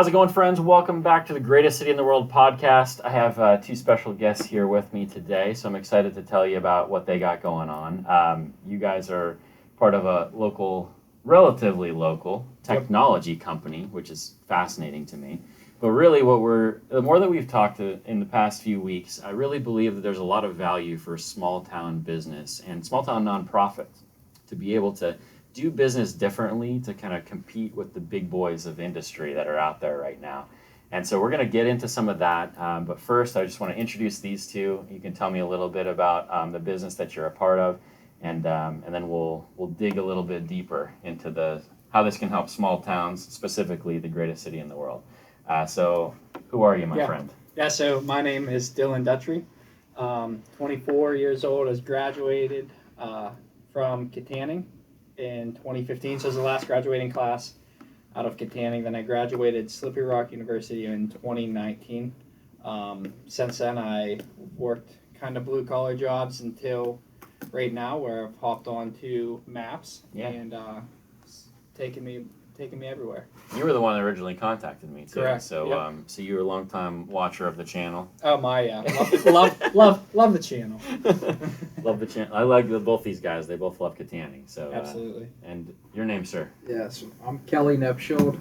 How's it going, friends? Welcome back to the Greatest City in the World podcast. I have two special guests here with me today, so I'm excited to tell you about what they got going on. You guys are part of a relatively local technology company, which is fascinating to me. But really, the more that we've talked in the past few weeks, I really believe that there's a lot of value for small town business and small town nonprofits to be able to do business differently to kind of compete with the big boys of industry that are out there right now. And so we're going to get into some of that. But first, I just want to introduce these two. You can tell me a little bit about the business that you're a part of, and then we'll dig a little bit deeper into how this can help small towns, specifically the greatest city in the world. So who are you, my friend? Yeah, so my name is Dylan Dutry. 24 years old, has graduated from Kittanning in 2015, so it was the last graduating class out of Kittanning. Then I graduated Slippery Rock University in 2019. Since then, I worked kind of blue-collar jobs until right now, where I've hopped on to Maps, and it's taken me everywhere. You were the one that originally contacted me, too. Correct. So, yep. So you were a long-time watcher of the channel. Oh my, yeah, love the channel. Love the channel. I like both these guys. They both love Kittanning. So Absolutely. And your name, sir? Yes, I'm Kelly Nepschild.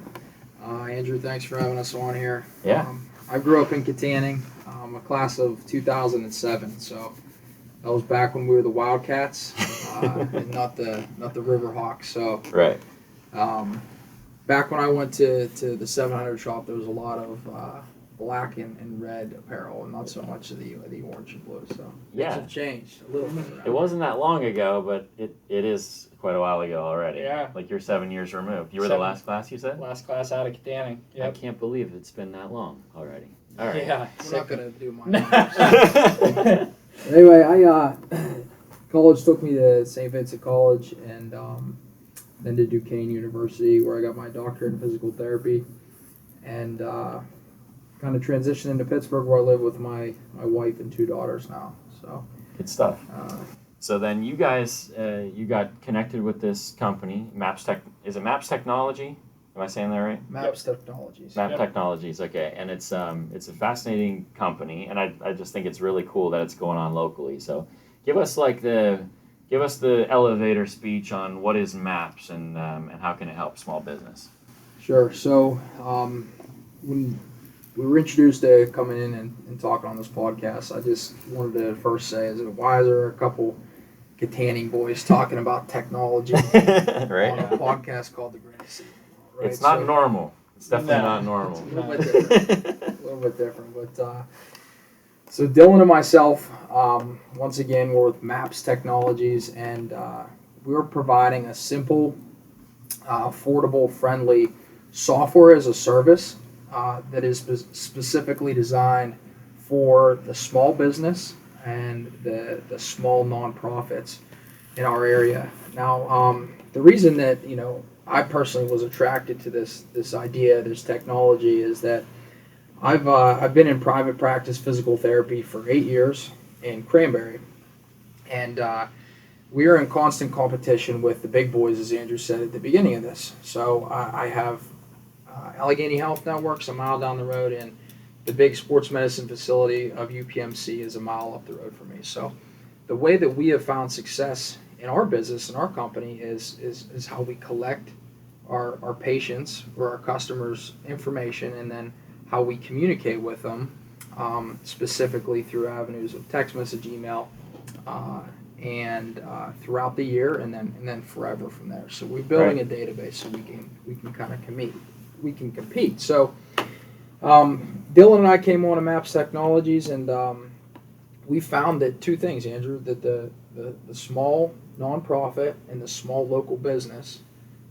Andrew, thanks for having us on here. Yeah. I grew up in Kittanning. I'm a class of 2007, so that was back when we were the Wildcats and not the Riverhawks. So right. Back when I went to the 700 shop, there was a lot of black and red apparel, and not so much of the orange and blue. So Yeah. things have changed a little bit. It wasn't that long ago, but it is quite a while ago already. Yeah. Like you're 7 years removed. You were the 7. last class, you said? Last class out of Kittanning. I Yep. can't believe it's been that long already. All right. Yeah. We're not gonna do my numbers. Anyway, college took me to St. Vincent College and then to Duquesne University, where I got my doctorate in physical therapy, and kind of transitioned into Pittsburgh, where I live with my wife and 2 daughters now. So Good stuff. So then you guys, you got connected with this company, Maps Tech. Is it Maps Technology? Am I saying that right? Maps Technologies. Map Technologies, okay, and it's a fascinating company, and I just think it's really cool that it's going on locally. So, give us the elevator speech on what is Maps and how can it help small business. Sure. So when we were introduced to coming in and talking on this podcast, I just wanted to first say, why is there a couple Kittanning boys talking about technology Right? on a podcast called The Greatest City? Right? It's not normal. It's definitely not normal. It's a little bit different. But so Dylan and myself, once again, we're with Maps Technologies, and we're providing a simple, affordable, friendly software as a service that is specifically designed for the small business and the small nonprofits in our area. Now, the reason that I personally was attracted to this idea, this technology, is that I've been in private practice physical therapy for 8 years in Cranberry, and we are in constant competition with the big boys, as Andrew said at the beginning of this. So I have Allegheny Health Networks a mile down the road, and the big sports medicine facility of UPMC is a mile up the road from me. So the way that we have found success in our business and our company is how we collect our patients or our customers' information, and then how we communicate with them, specifically through avenues of text message, email, and throughout the year, and then forever from there. So we're building a database so we can kind of compete. So Dylan and I came on to Maps Technologies, and we found that 2 things, Andrew, that the small nonprofit and the small local business,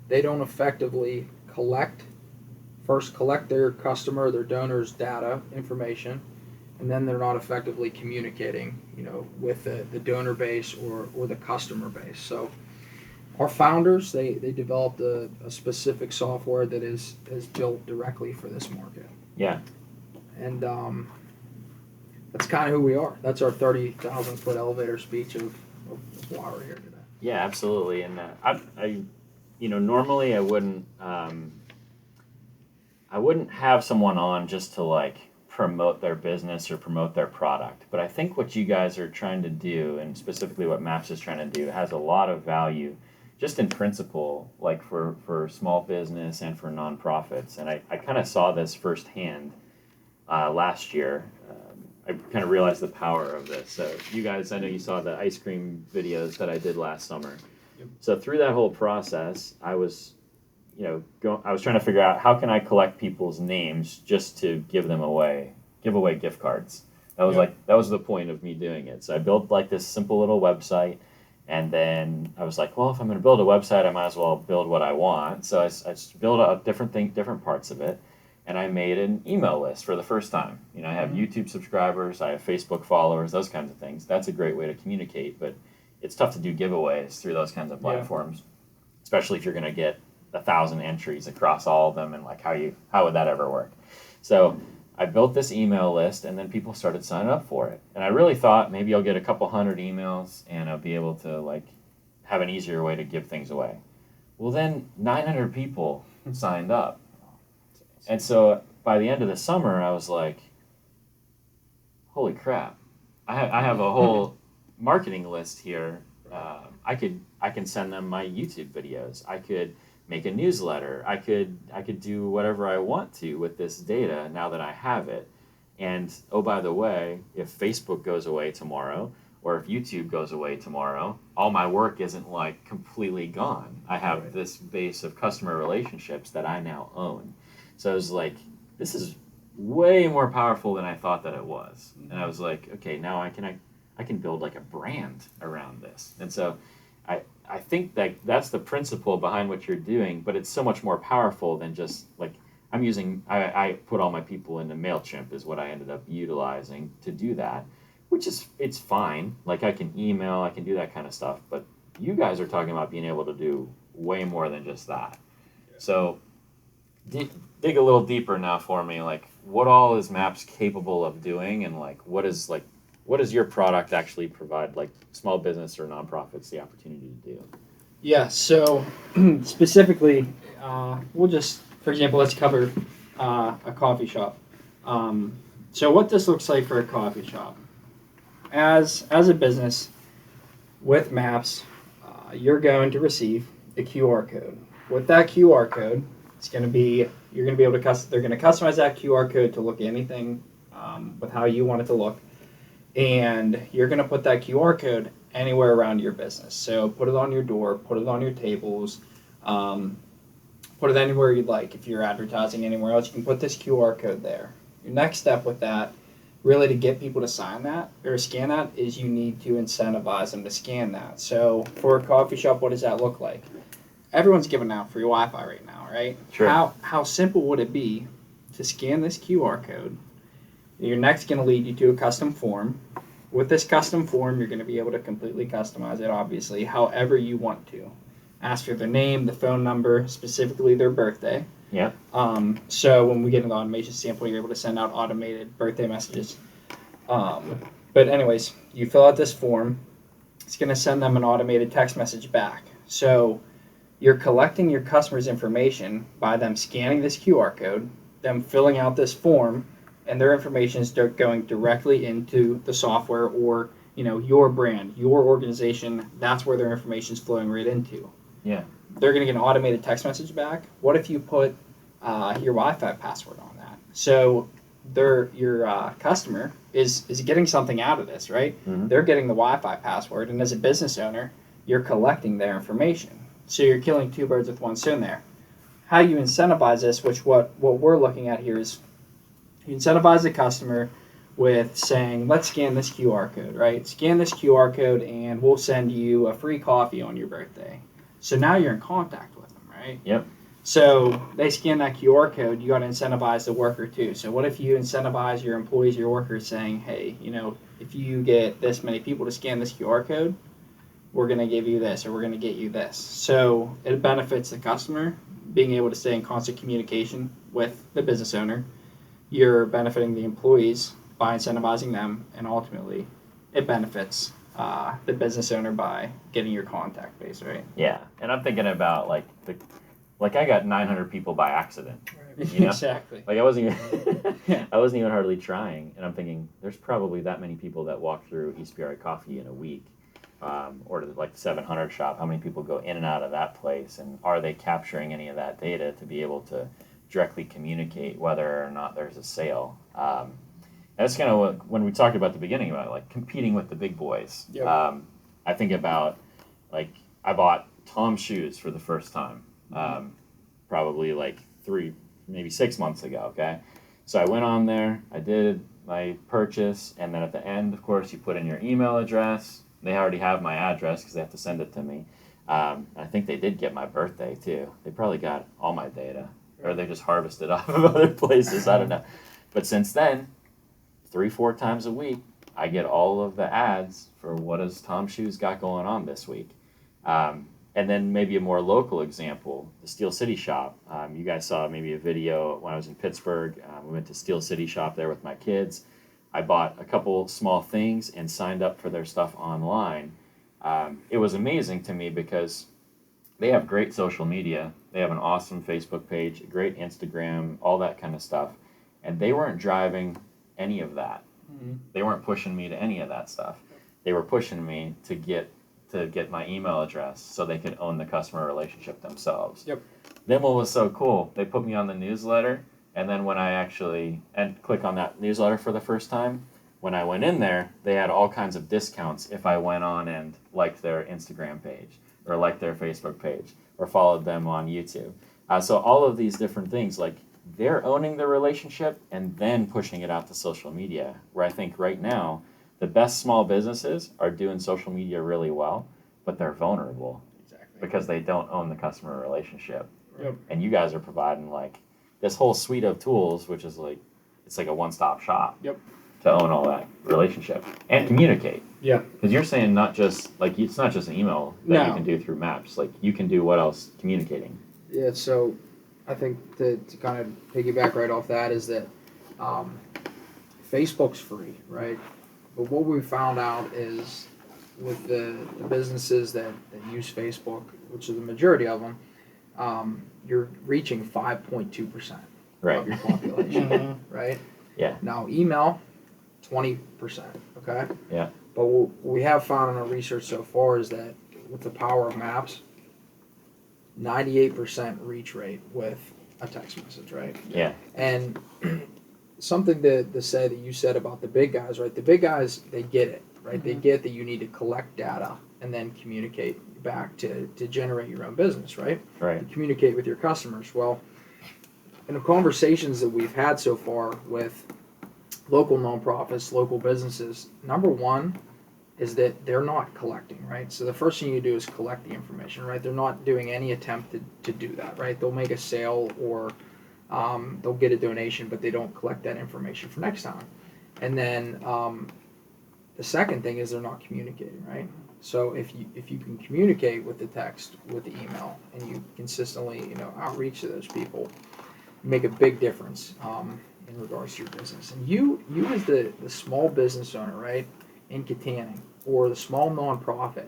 they don't effectively collect their customer, their donors' data information, and then they're not effectively communicating, with the donor base or the customer base. So our founders, they developed a specific software that is built directly for this market. Yeah. And that's kind of who we are. That's our 30,000-foot elevator speech of why we're here today. Yeah, absolutely. And I normally I wouldn't I wouldn't have someone on just to like promote their business or promote their product. But I think what you guys are trying to do, and specifically what Maps is trying to do, has a lot of value just in principle, like for small business and for nonprofits. And I kind of saw this firsthand last year. I kind of realized the power of this. So you guys, I know you saw the ice cream videos that I did last summer. Yep. So through that whole process, I was I was trying to figure out how can I collect people's names just to give away gift cards. That was that was the point of me doing it. So I built like this simple little website, and then I was like, well, if I'm going to build a website, I might as well build what I want. So I just built a different parts of it, and I made an email list for the first time. I have YouTube subscribers, I have Facebook followers, those kinds of things. That's a great way to communicate, but it's tough to do giveaways through those kinds of platforms, especially if you're going to get 1,000 entries across all of them, and like how would that ever work? So I built this email list, and then people started signing up for it. And I really thought maybe I'll get a couple hundred emails and I'll be able to like have an easier way to give things away. Well, then 900 people signed up. And so by the end of the summer, I was like, holy crap. I have a whole marketing list here. I can send them my YouTube videos. I could make a newsletter. I could do whatever I want to with this data now that I have it. And oh, by the way, if Facebook goes away tomorrow, or if YouTube goes away tomorrow, all my work isn't like completely gone. I have this base of customer relationships that I now own. So I was like, this is way more powerful than I thought that it was. And I was like, okay, now I can build like a brand around this. And so I think that that's the principle behind what you're doing, but it's so much more powerful than just like I put all my people into MailChimp is what I ended up utilizing to do that, which it's fine. Like I can email, I can do that kind of stuff, but you guys are talking about being able to do way more than just that. So dig a little deeper now for me, like what all is Maps capable of doing, and like what does your product actually provide, like small business or nonprofits, the opportunity to do? Yeah, so specifically, we'll just, for example, let's cover a coffee shop. So what this looks like for a coffee shop. As a business, with Maps, you're going to receive a QR code. With that QR code, you're going to be able to they're going to customize that QR code to look anything with how you want it to look. And you're going to put that QR code anywhere around your business. So put it on your door, put it on your tables, put it anywhere you'd like. If you're advertising anywhere else, you can put this QR code there. Your next step with that, really to get people to sign that or scan that, is you need to incentivize them to scan that. So for a coffee shop, what does that look like? Everyone's giving out free Wi-Fi right now, right? Sure. How simple would it be to scan this QR code? You're next going to lead you to a custom form. With this custom form, you're going to be able to completely customize it, obviously, however you want to. Ask for their name, the phone number, specifically their birthday. Yeah. So when we get into the automation sample, you're able to send out automated birthday messages. But anyways, you fill out this form. It's going to send them an automated text message back. So you're collecting your customer's information by them scanning this QR code, them filling out this form, and their information is going directly into the software, or your brand, your organization. That's where their information is flowing right into. Yeah. They're going to get an automated text message back. What if you put your Wi-Fi password on that? So your customer is getting something out of this, right? Mm-hmm. They're getting the Wi-Fi password, and as a business owner, you're collecting their information. So you're killing two birds with one stone there. How you incentivize this, which what we're looking at here, is you incentivize the customer with saying, let's scan this QR code, right? Scan this QR code and we'll send you a free coffee on your birthday. So now you're in contact with them, right? Yep. So they scan that QR code, you got to incentivize the worker too. So what if you incentivize your employees, your workers, saying, hey, if you get this many people to scan this QR code, we're going to give you this, or we're going to get you this. So it benefits the customer being able to stay in constant communication with the business owner. You're benefiting the employees by incentivizing them, and ultimately it benefits the business owner by getting your contact base, right? Yeah, and I'm thinking about like I got 900 people by accident. Right. You know? Exactly. Like I wasn't even Yeah. I wasn't even hardly trying, and I'm thinking there's probably that many people that walk through East PRI Coffee in a week, or like the 700 shop. How many people go in and out of that place, and are they capturing any of that data to be able to directly communicate whether or not there's a sale? That's kind of what, when we talked about the beginning about like competing with the big boys. Yep. I think about like I bought Tom's shoes for the first time, probably like 6 months ago. Okay, so I went on there, I did my purchase, and then at the end, of course, you put in your email address. They already have my address because they have to send it to me. I think they did get my birthday too. They probably got all my data, or they just harvested off of other places. I don't know. But since then, 3-4 times a week, I get all of the ads for what has Tom Shoes got going on this week. And then maybe a more local example, the Steel City Shop. You guys saw maybe a video when I was in Pittsburgh. We went to Steel City Shop there with my kids. I bought a couple small things and signed up for their stuff online. It was amazing to me because they have great social media. They have an awesome Facebook page, a great Instagram, all that kind of stuff. And they weren't driving any of that. Mm-hmm. They weren't pushing me to any of that stuff. They were pushing me to get my email address so they could own the customer relationship themselves. Yep. Then what was so cool, they put me on the newsletter, and then when I actually click on that newsletter for the first time, when I went in there, they had all kinds of discounts if I went on and liked their Instagram page or liked their Facebook page or followed them on YouTube. So all of these different things, like they're owning the relationship and then pushing it out to social media, where I think right now the best small businesses are doing social media really well, but they're vulnerable Exactly. because they don't own the customer relationship. Yep. And you guys are providing like this whole suite of tools, which is like, it's like a one-stop shop. Yep. To own all that relationship and communicate. Yeah. Because you're saying not just like it's not just an email that you can do through Maps. Like you can do what else? Communicating. Yeah, so I think to kind of piggyback right off that is that Facebook's free, right? But what we found out is with the businesses that use Facebook, which is the majority of them, you're reaching 5.2% Right. of your population, Mm-hmm. right? Yeah. Now, email, 20%, okay? Yeah. But what we have found in our research so far is that with the power of Maps, 98% reach rate with a text message, right? Yeah. And something to say that you said about the big guys, right? The big guys, they get it, right? They get that you need to collect data and then communicate back to generate your own business, right? Right. To communicate with your customers. Well, in the conversations that we've had so far with local nonprofits, local businesses, number one is that they're not collecting, right? So the first thing you do is collect the information, right? They're not doing any attempt to do that, right? They'll make a sale or they'll get a donation, but they don't collect that information for next time. And then the second thing is they're not communicating, right? So if you can communicate with the text, with the email, and you consistently, outreach to those people, you make a big difference in regards to your business. And you as the small business owner, right, in Kittanning, or the small nonprofit,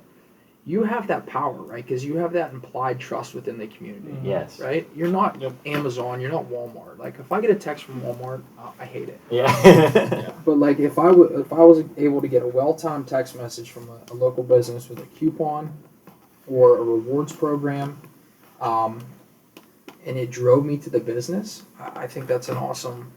you have that power, right? Because you have that implied trust within the community. Yes. Right? You're not Yep. Amazon, you're not Walmart. Like if I get a text from Walmart, I hate it. Yeah. But like if I was able to get a well-timed text message from a local business with a coupon or a rewards program, and it drove me to the business, I think that's an awesome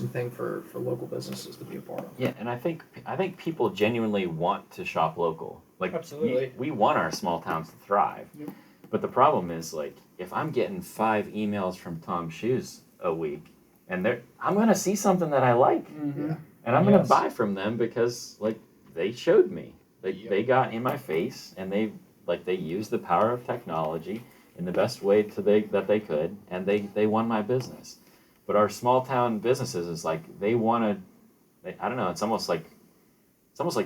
thing for local businesses to be a part of. Yeah, and I think people genuinely want to shop local. Like Absolutely. we want our small towns to thrive. Yep. But the problem is like if I'm getting 5 emails from Tom Shoes a week and I'm gonna see something that I like. Mm-hmm. Yeah. And I'm gonna Yes. buy from them because like they showed me. Yep. They got in my face and they used the power of technology in the best way that they could, and they won my business. But our small town businesses is like I don't know, it's almost like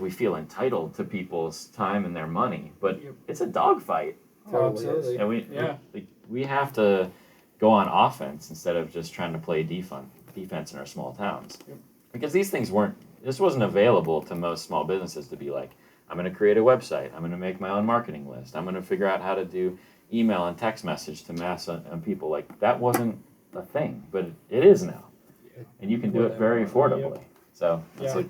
we feel entitled to people's time and their money, but Yep. it's a dogfight. Oh, Totally is. absolutely. And Yeah. we have to go on offense instead of just trying to play defense in our small towns. Yep. Because this wasn't available to most small businesses to be like, I'm going to create a website, I'm going to make my own marketing list, I'm going to figure out how to do email and text message to mass on people. Like that wasn't a thing, but it is now, and you can do it very affordably. So Yeah.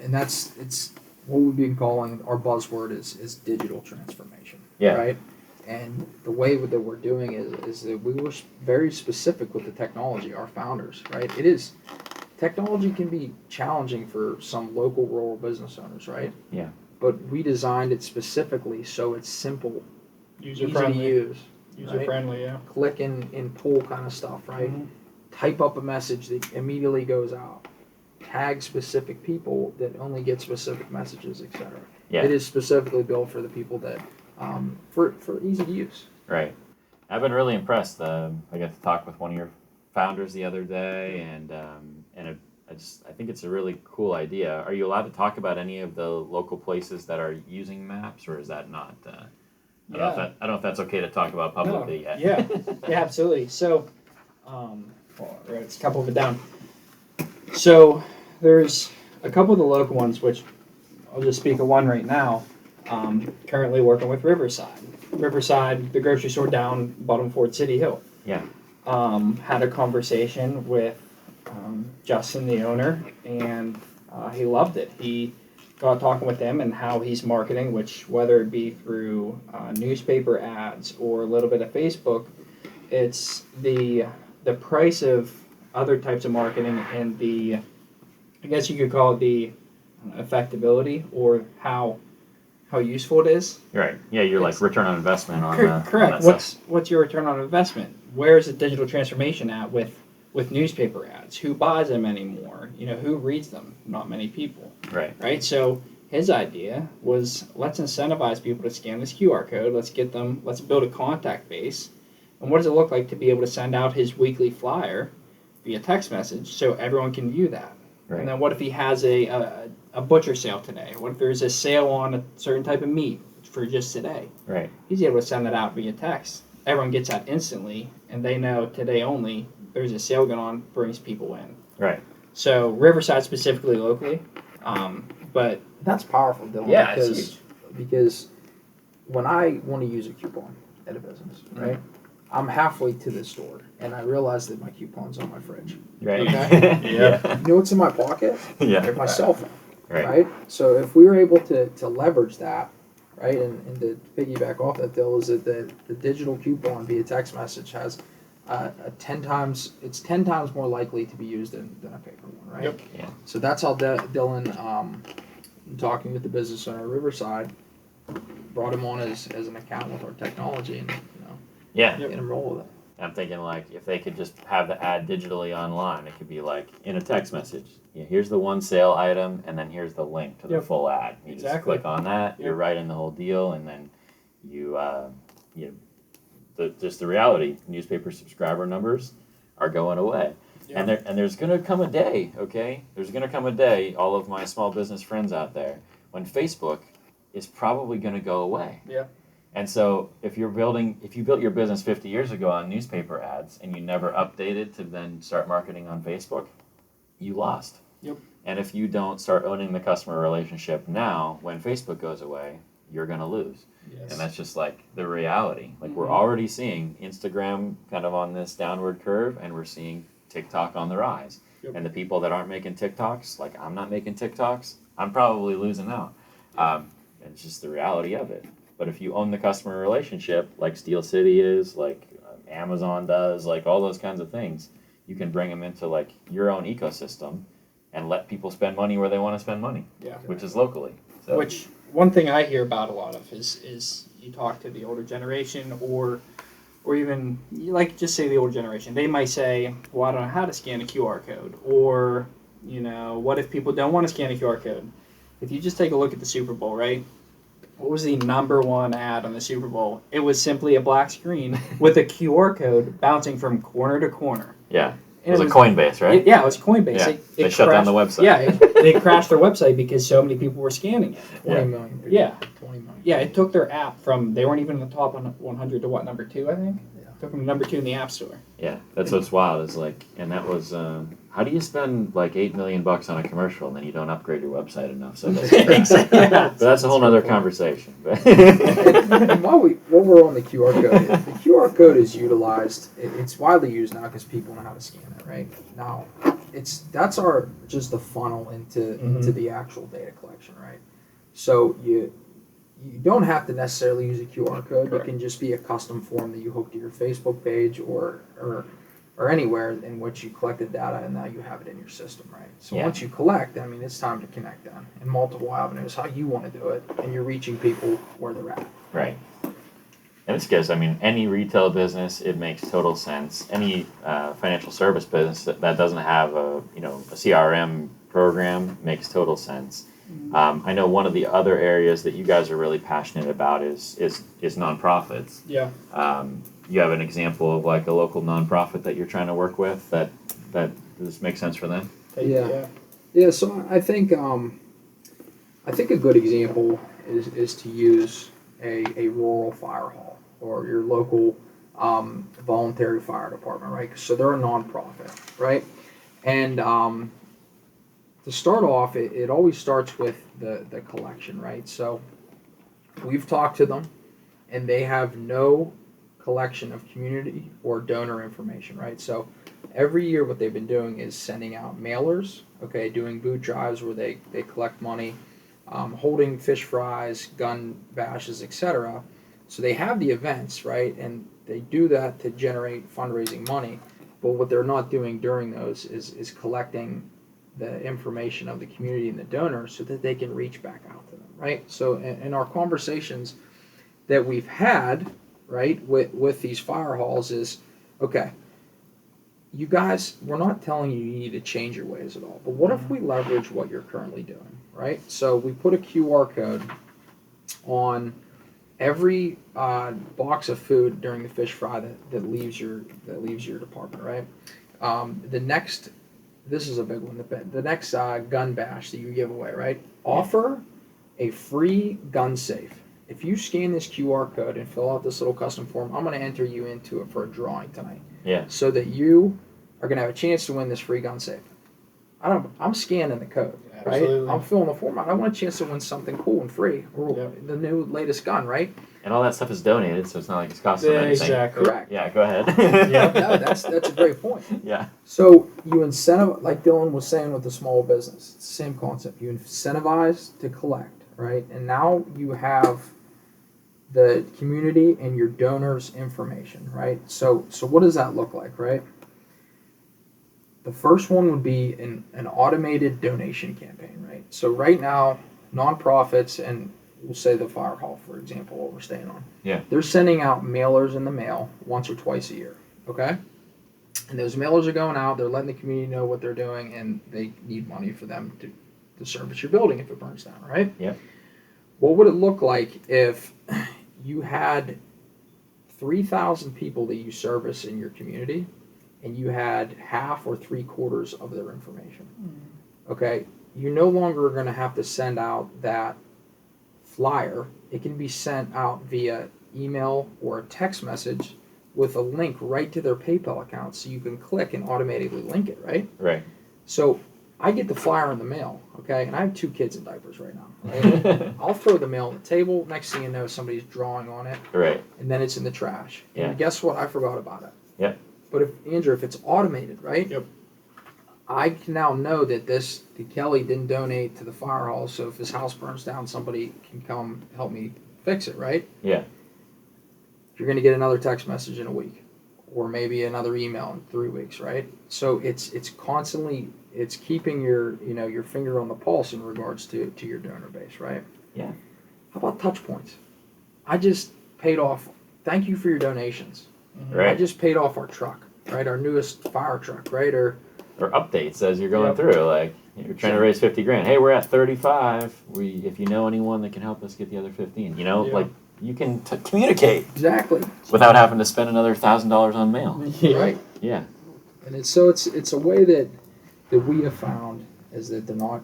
It's what we've been calling our buzzword is digital transformation. Yeah. Right. And the way that we're doing is that we were very specific with the technology. Our founders, right? It is technology can be challenging for some local rural business owners, right? Yeah. But we designed it specifically so it's simple, User easy to friendly. use, User right? friendly, yeah. Click and pull kind of stuff, right? Mhm. Type up a message that immediately goes out. Tag specific people that only get specific messages, etc. Yeah. It is specifically built for the people that for easy use. Right. I've been really impressed. I got to talk with one of your founders the other day, and I think it's a really cool idea. Are you allowed to talk about any of the local places that are using maps, or is that not? I don't know if that's okay to talk about publicly yet. Yeah, yeah, absolutely. So, it's a couple of it down. So there's a couple of the local ones, which I'll just speak of one right now. Currently working with Riverside. Riverside, the grocery store down bottom Ford City Hill. Yeah. Had a conversation with Justin, the owner, and he loved it. He got talking with him and how he's marketing, which whether it be through newspaper ads or a little bit of Facebook, it's the price of other types of marketing and the, I guess you could call it the effectability or how useful it is. Right. Yeah, you're like return on investment on Correct. on that stuff. What's your return on investment? Where's the digital transformation at with newspaper ads? Who buys them anymore? Who reads them? Not many people. Right. Right? So his idea was let's incentivize people to scan this QR code. Let's build a contact base. And what does it look like to be able to send out his weekly flyer via text message so everyone can view that? Right. And then what if he has a butcher sale today? What if there's a sale on a certain type of meat for just today? Right. He's able to send that out via text. Everyone gets that instantly, and they know today only there's a sale going on, brings people in. Right. So Riverside specifically locally, but That's powerful, Dylan. Yeah, it's because when I want to use a coupon at a business, right? I'm halfway to the store, and I realize that my coupon's on my fridge. Right. Okay. Yeah. You know what's in my pocket? Yeah. My cell phone. Right. Right? So if we were able to leverage that, right, and to piggyback off that, Dill, is that the digital coupon via text message has it's 10 times more likely to be used than a paper one, right? Yep. Yeah. So that's how Dylan, talking with the business owner Riverside, brought him on as an account with our technology and Yeah. Yep. get him roll with it. I'm thinking like if they could just have the ad digitally online, it could be like in a text message. Here's the one sale item, and then here's the link to the Yep. full ad. You just Exactly. click on that. You're Yep. writing the whole deal, and then just the reality. Newspaper subscriber numbers are going away, Yeah. and there's gonna come a day. Okay, there's gonna come a day. All of my small business friends out there, when Facebook is probably gonna go away. Yeah. And so if you built your business 50 years ago on newspaper ads and you never updated to then start marketing on Facebook, you lost. Yep. And if you don't start owning the customer relationship now, when Facebook goes away, you're going to lose. Yes. And that's just like the reality. Like we're Mhm. already seeing Instagram kind of on this downward curve, and we're seeing TikTok on the rise. Yep. And the people that aren't making TikToks, like I'm not making TikToks, I'm probably losing out. It's just the reality of it. But if you own the customer relationship, like Steel City is, like Amazon does, like all those kinds of things, you can bring them into like your own ecosystem and let people spend money where they want to spend money, Yeah. which is locally. So, Which one thing I hear about a lot of is you talk to the older generation or even like just say the older generation. They might say, "Well, I don't know how to scan a QR code," or what if people don't want to scan a QR code? If you just take a look at the Super Bowl, right? What was the number one ad on the Super Bowl? It was simply a black screen with a QR code bouncing from corner to corner. yeah, it And was a Coinbase, right? it was Coinbase. Yeah, It they shut down the crashed- website. Yeah, they crashed their website because so many people were scanning it. 20 million people. Yeah. 20 million. Yeah, it took their app from, they weren't even in the top 100 to number 2, I think? Yeah. Took them to number 2 in the App Store. Yeah, that's what's wild. Is like, and that was how do you spend like $8 million on a commercial and then you don't upgrade your website enough? So but that's a whole nother conversation. And while we're on the QR code, the QR code is utilized. It's widely used now because people know how to scan it. Right now, that's just the funnel into the actual data collection. Right, so you don't have to necessarily use a QR code. Correct. It can just be a custom form that you hook to your Facebook page or anywhere in which you collected data, and now you have it in your system, right? So once you collect, I mean, it's time to connect them in multiple avenues, how you want to do it, and you're reaching people where they're at. Right. And it's because, I mean, any retail business, it makes total sense. Any financial service business that doesn't have a CRM program makes total sense. I know one of the other areas that you guys are really passionate about is nonprofits. Yeah. You have an example of like a local nonprofit that you're trying to work with that does this make sense for them? Yeah. So I think a good example is to use a rural fire hall or your local voluntary fire department, right? So they're a nonprofit, right? And to start off, it always starts with the collection, right? So we've talked to them, and they have no collection of community or donor information, right? So every year what they've been doing is sending out mailers, okay, doing boot drives where they collect money, holding fish fries, gun bashes, etc. So they have the events, right? And they do that to generate fundraising money. But what they're not doing during those is collecting the information of the community and the donors so that they can reach back out to them, right? So in our conversations that we've had, right, with these fire halls is, okay, you guys, we're not telling you need to change your ways at all, but what if we leverage what you're currently doing, right? So we put a QR code on every box of food during the fish fry that leaves your department, right? This is a big one. The next gun bash that you give away, right? Offer a free gun safe. If you scan this QR code and fill out this little custom form, I'm going to enter you into it for a drawing tonight. Yeah. So that you are going to have a chance to win this free gun safe. I'm scanning the code, right? Absolutely. I'm filling the form out. I want a chance to win something cool and free, or the new latest gun, right? And all that stuff is donated, so it's not like it's costing them anything. Exactly. Correct. Yeah, go ahead. No, that's a great point. Yeah. So you incentivize, like Dylan was saying with the small business, it's the same concept. You incentivize to collect, right? And now you have the community and your donors' information, right? So what does that look like, right? The first one would be an automated donation campaign, right? So right now, nonprofits, and we'll say the fire hall, for example, what we're staying on. Yeah. They're sending out mailers in the mail once or twice a year, okay? And those mailers are going out, they're letting the community know what they're doing, and they need money for them to service your building if it burns down, right? Yeah. What would it look like if you had 3,000 people that you service in your community, and you had half or 3/4 of their information? Okay, you no longer are going to have to send out that flyer. It can be sent out via email or a text message with a link right to their PayPal account, so you can click and automatically link it, right? Right. So I get the flyer in the mail, okay, and I have 2 kids in diapers right now. Right? I'll throw the mail on the table. Next thing you know, somebody's drawing on it, Right. and then it's in the trash. Yeah. And guess what? I forgot about it. Yep. But if it's automated, right? Yep. I can now know that Kelly didn't donate to the fire hall, so if his house burns down, somebody can come help me fix it, right? Yeah. You're going to get another text message in a week, or maybe another email in 3 weeks, right? So it's constantly, it's keeping your finger on the pulse in regards to your donor base, right? Yeah. How about touch points? I just paid off. Thank you for your donations. Right. I just paid off our truck, right? Our newest fire truck, right? Or updates as you're going through. Like, you're trying to raise 50 grand. Hey, we're at 35. If you know anyone that can help us get the other 15, like you can communicate exactly without having to spend another $1,000 on mail. right. Yeah. And it's a way that we have found is that they're not,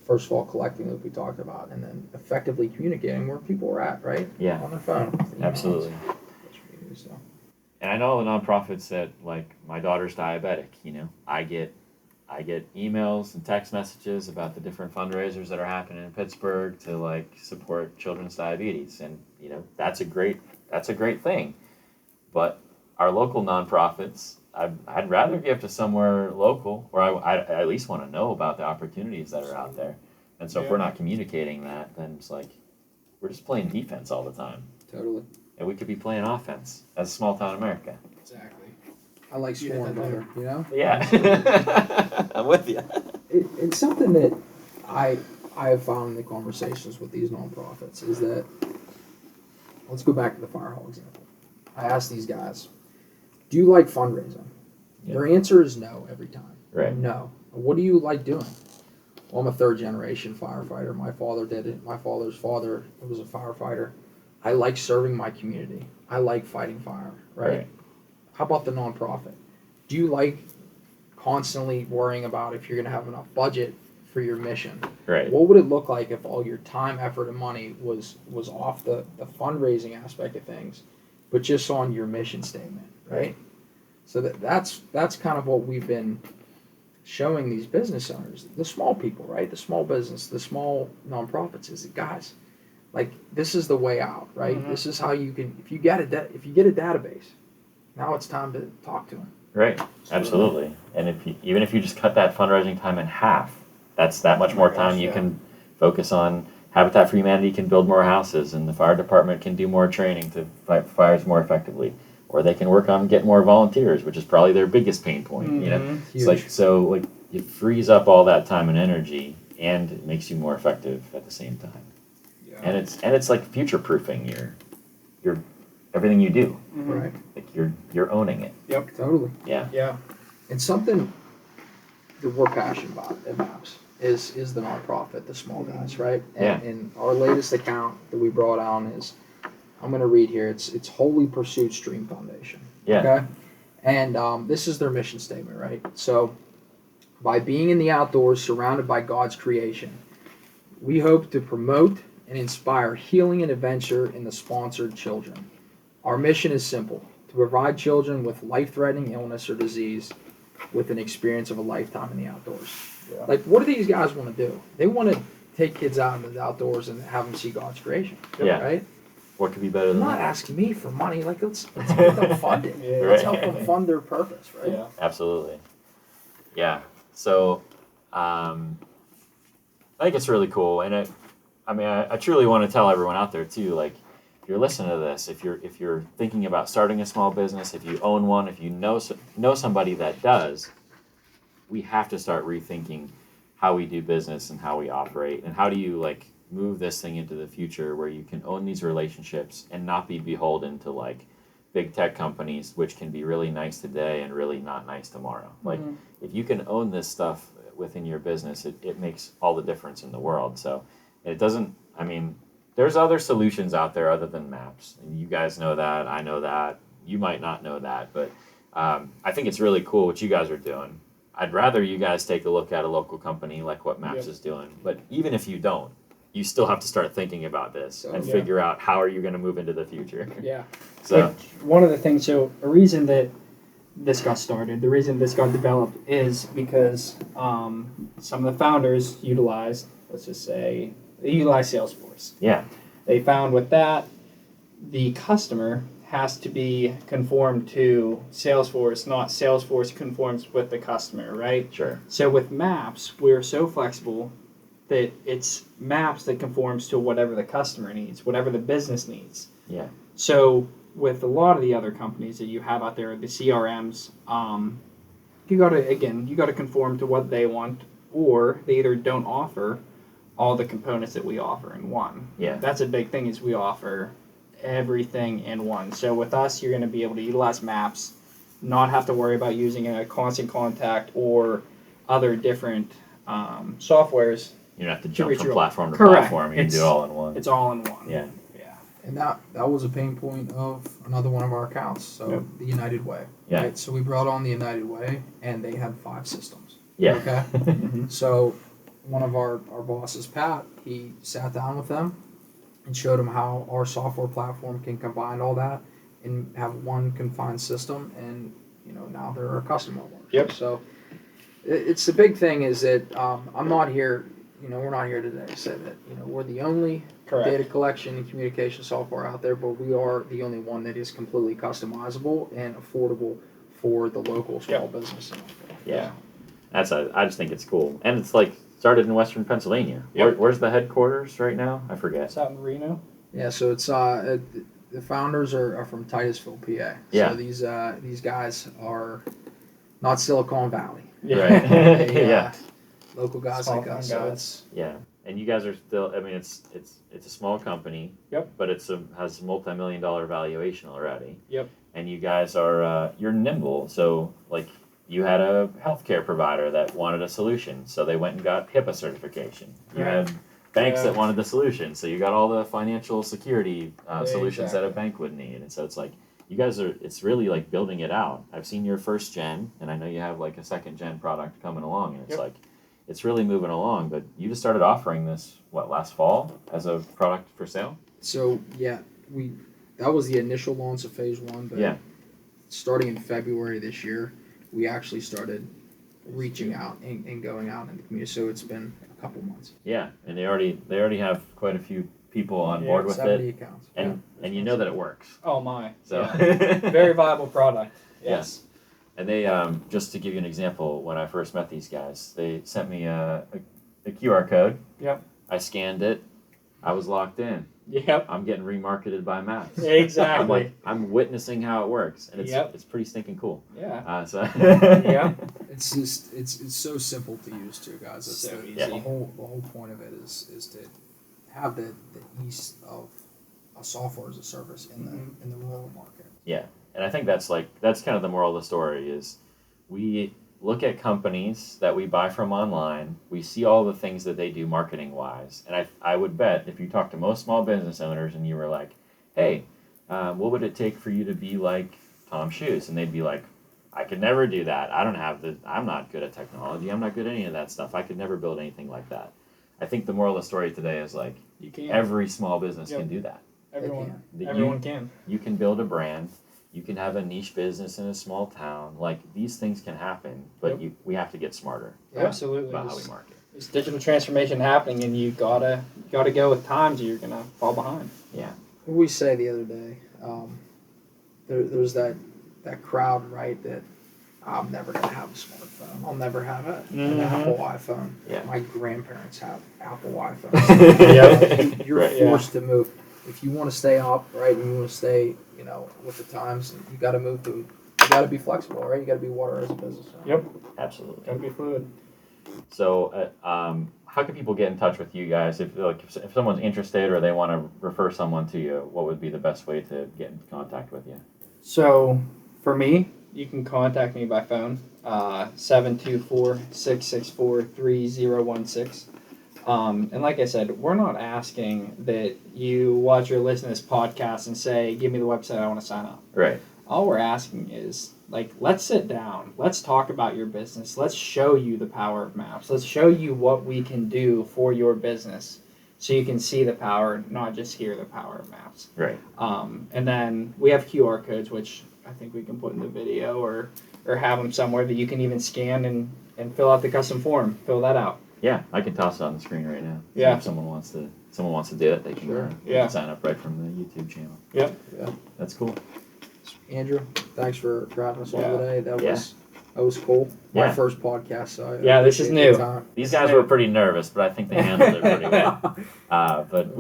first of all, collecting like we talked about, and then effectively communicating where people are at, right? Yeah. On their phone. Absolutely. And I know the nonprofits that, like, my daughter's diabetic, I I get emails and text messages about the different fundraisers that are happening in Pittsburgh to like support children's diabetes, and that's a great thing. But our local nonprofits, I'd rather give to somewhere local, or I at least want to know about the opportunities that are out there. And so if we're not communicating that, then it's like we're just playing defense all the time. Totally. And we could be playing offense as small town America. Exactly. I like scoring better, Yeah. I'm with you. It's something that I have found in the conversations with these nonprofits is that, let's go back to the fire hall example. I asked these guys, do you like fundraising? Yeah. Their answer is no every time. Right. No. What do you like doing? Well, I'm a third generation firefighter. My father did it. My father's father was a firefighter. I like serving my community. I like fighting fire, right? How about the nonprofit? Do you like constantly worrying about if you're going to have enough budget for your mission? Right. What would it look like if all your time, effort, and money was off the fundraising aspect of things, but just on your mission statement, right? So that's kind of what we've been showing these business owners, the small people, right? The small business, the small nonprofits, is that, guys, like, this is the way out, right? Mm-hmm. This is how you can, if you get a database, now it's time to talk to them. Right. Absolutely. And even if you just cut that fundraising time in half, that's that much more time you can focus on. Habitat for Humanity can build more houses, and the fire department can do more training to fight fires more effectively. Or they can work on getting more volunteers, which is probably their biggest pain point. It's like it frees up all that time and energy, and it makes you more effective at the same time. Yeah. And it's like future proofing your everything you do. Right. Like you're owning it. Yep. Totally. Yeah. Yeah. And something that we're passionate about at MAPS is the nonprofit, the small guys, right? And our latest account that we brought on is, I'm going to read here. It's Holy Pursuit Stream Foundation. Yeah. Okay. And this is their mission statement, right? So, by being in the outdoors, surrounded by God's creation, we hope to promote and inspire healing and adventure in the sponsored children. Our mission is simple: to provide children with life-threatening illness or disease with an experience of a lifetime in the outdoors. Yeah. Like, what do these guys want to do? They want to take kids out into the outdoors and have them see God's creation. Yeah. Right? What could be better than They're that? not asking me for money. Like, let's help them fund it. Let's help them fund their purpose, right? Yeah. Absolutely. Yeah. So, I think it's really cool, and I truly want to tell everyone out there too. Like, if you're listening to this, if you're thinking about starting a small business, if you own one, if you know somebody that does, we have to start rethinking how we do business and how we operate, and how do you like move this thing into the future where you can own these relationships and not be beholden to like big tech companies, which can be really nice today and really not nice tomorrow. Like, if you can own this stuff within your business, it makes all the difference in the world. So it doesn't, there's other solutions out there other than maps. And you guys know that, I know that, you might not know that, but I think it's really cool what you guys are doing. I'd rather you guys take a look at a local company like what Maps is doing. But even if you don't, you still have to start thinking about this and figure out how are you going to move into the future. Yeah. So one of the things, a reason that this got started, the reason this got developed is because some of the founders utilized, they utilized Salesforce. Yeah. They found with that, the customer has to be conformed to Salesforce, not Salesforce conforms with the customer, right? Sure. So with Maps, we're so flexible that it's Maps that conforms to whatever the customer needs, whatever the business needs. Yeah. So with a lot of the other companies that you have out there, the CRMs, you gotta conform to what they want, or they either don't offer all the components that we offer in one. Yeah. That's a big thing, is we offer everything in one. So with us, you're going to be able to utilize Maps, not have to worry about using a Constant Contact or other different softwares. You don't have to jump from your platform to Correct. platform. You can do it all in one. It's all in one. Yeah. Yeah. And that was a pain point of another one of our accounts, so the United Way. Yeah. Right? So we brought on the United Way, and they had 5 systems. Yeah. Okay? So one of our bosses, Pat, he sat down with them and showed them how our software platform can combine all that and have one confined system, and now they're a customer of ours. Yep. So It's the big thing is that I'm not here. We're not here today to say that we're the only Correct. data collection and communication software out there, but we are the only one that is completely customizable and affordable for the local small business. Yeah. I just think it's cool. And it's like started in Western Pennsylvania. Yep. Where's the headquarters right now? I forget. It's out in Reno. Yeah, so it's the founders are from Titusville, PA. Yeah. So these guys are not Silicon Valley. Right. They, Yeah. Local guys Small like us. town So guys. it's Yeah. And you guys are still, I mean, it's a small company. Yep. But has a multi-million-dollar valuation already. Yep. And you guys are, you're nimble. So, like, you had a healthcare provider that wanted a solution. So they went and got HIPAA certification. You Right. had banks Yeah. that wanted the solution. So you got all the financial security solutions that a Exactly. bank would need. And so it's like, you guys it's really like building it out. I've seen your first gen, and I know you have like a second gen product coming along. And it's Yep. like, it's really moving along. But you just started offering this, last fall as a product for sale? So yeah, that was the initial launch of phase one, but Yeah. starting in February this year, we actually started reaching out and going out in the community. So it's been a couple months. Yeah. And they already have quite a few people on Yeah, board with 70 it. accounts. And you know that it works. Oh my. So Yeah. Very viable product. Yes. And they, just to give you an example, when I first met these guys, they sent me a QR code. Yep. I scanned it. I was locked in. Yep. I'm getting remarketed by Maps. Exactly. I'm witnessing how it works, and it's pretty stinking cool. Yeah. So Yeah. It's just it's so simple to use too, guys. It's So the easy. whole point of it is to have the ease of a software as a service in the rural market. And I think that's kind of the moral of the story is we look at companies that we buy from online, we see all the things that they do marketing wise, and I would bet if you talk to most small business owners and you were like, hey, what would it take for you to be like Tom Shoes? And they'd be like, I could never do that. I'm not good at technology. I'm not good at any of that stuff. I could never build anything like that. I think the moral of the story today is like You can. every small business Yep. can do that. Everyone. That Everyone can. You can build a brand. You can have a niche business in a small town. Like these things can happen, but we have to get smarter Absolutely. about how we market. There's digital transformation happening, and you gotta go with times, or you're gonna fall behind. What we say the other day, there's that crowd, right? That I'm never gonna have a smartphone. I'll never have an Apple iPhone. Yeah. My grandparents have Apple iPhones. You're Right. forced to move if you want to stay up, right? And you want to stay, with the times. You got to move to. You got to be flexible, right? You got to be water as a business. Yep. Absolutely. Gotta be fluid. So, how can people get in touch with you guys if someone's interested or they want to refer someone to you? What would be the best way to get in contact with you? So for me, you can contact me by phone, 724-664-3016. And like I said, we're not asking that you watch or listen to this podcast and say, give me the website, I want to sign up. Right. All we're asking is, let's sit down. Let's talk about your business. Let's show you the power of Maps. Let's show you what we can do for your business so you can see the power, not just hear the power of Maps. Right. And then we have QR codes, which I think we can put in the video or have them somewhere that you can even scan and fill out the custom form. Fill that out. Yeah, I can toss it on the screen right now. So Yeah. if someone wants to do it, they can, they can sign up right from the YouTube channel. Yep. Yeah. That's cool. Andrew, thanks for having us on Yeah. today. That was cool. Yeah. My first podcast, so I This is appreciate new. the time. These guys were pretty nervous, but I think they handled it pretty well. But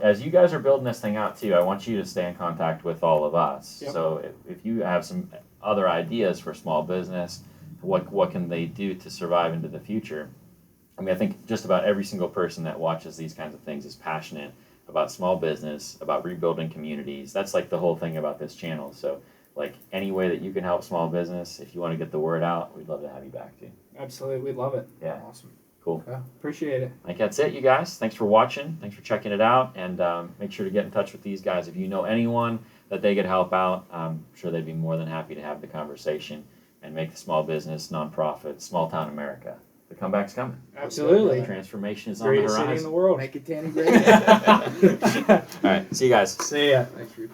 as you guys are building this thing out too, I want you to stay in contact with all of us. Yep. So if you have some other ideas for small business, what can they do to survive into the future? I mean, I think just about every single person that watches these kinds of things is passionate about small business, about rebuilding communities. That's like the whole thing about this channel. So like any way that you can help small business, if you want to get the word out, we'd love to have you back too. Absolutely. We'd love it. Yeah. Awesome. Cool. Okay. Appreciate it. I think that's it, you guys. Thanks for watching. Thanks for checking it out. And make sure to get in touch with these guys. If you know anyone that they could help out, I'm sure they'd be more than happy to have the conversation and make the small business, nonprofit, small town America. The comeback's coming. Absolutely. Transformation is on the Greatest city in horizon. the world. Make it Kittanning great. All right. See you guys. See ya. Thanks for your